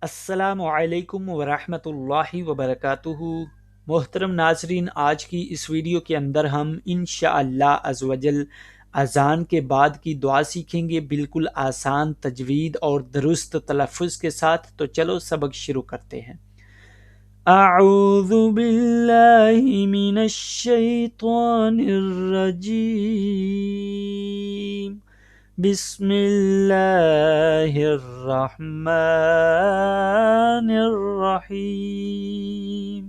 السلام علیکم ورحمۃ اللہ وبرکاتہ۔ محترم ناظرین، آج کی اس ویڈیو کے اندر ہم انشاءاللہ عز و جل اذان کے بعد کی دعا سیکھیں گے، بالکل آسان تجوید اور درست تلفظ کے ساتھ۔ تو چلو سبق شروع کرتے ہیں۔ اعوذ باللہ من الشیطان الرجیم، بسم اللہ الرحمن الرحیم۔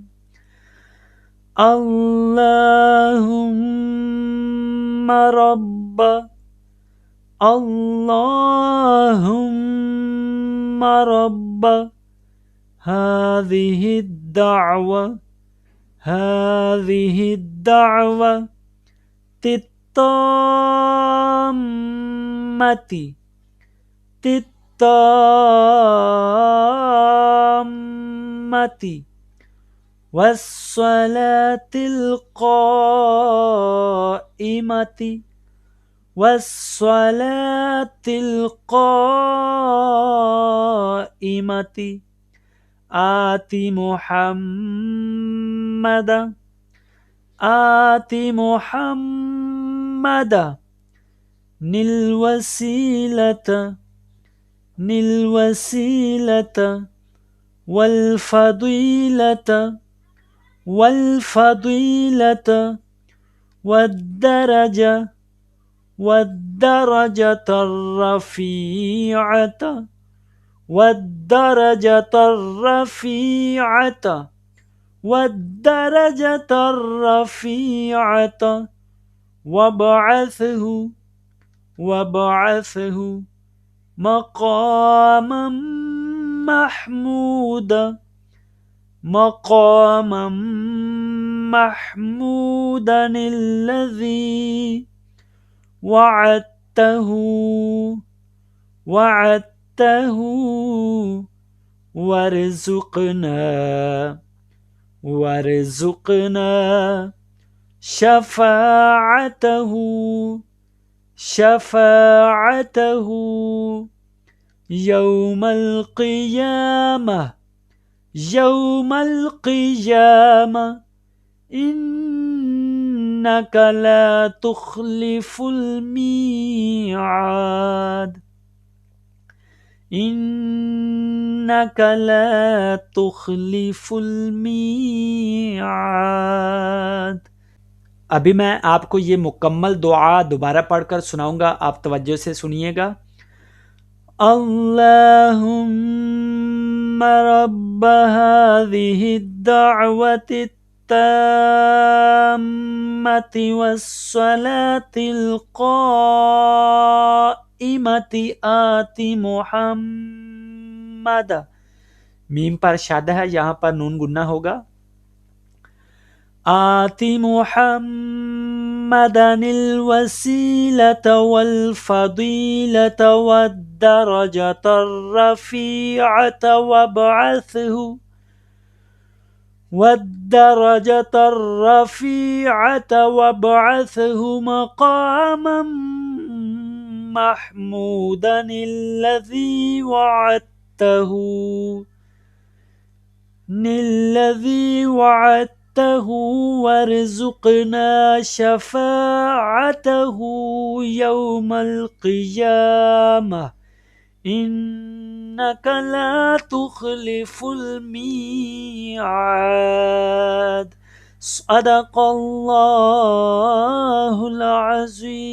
اللہم رب اللہم رب هذه الدعوة التامة والصلاة القائمة آت محمد نلوسيلة والفضيلة والدرجة الرفيعة وابعثه مقاما محمودا الذي وعدته وارزقنا شفاعته يوم القيامة إنك لا تخلف الميعاد ابھی میں آپ کو یہ مکمل دعا دوبارہ پڑھ کر سناؤں گا، آپ توجہ سے سنیے گا۔ اللہم رب هذه الدعوة التامة والصلاة القائمة آت محمد، میم پر شادہ ہے، یہاں پر نون گنہ ہوگا، آت محمدا الوسيلة والفضيلة والدرجة الرفيعة وابعثه مقاما محمودا الذي وعدته وارزقنا شفاعته يوم القيامة إنك لا تخلف الميعاد۔ صدق اللہ العظیم۔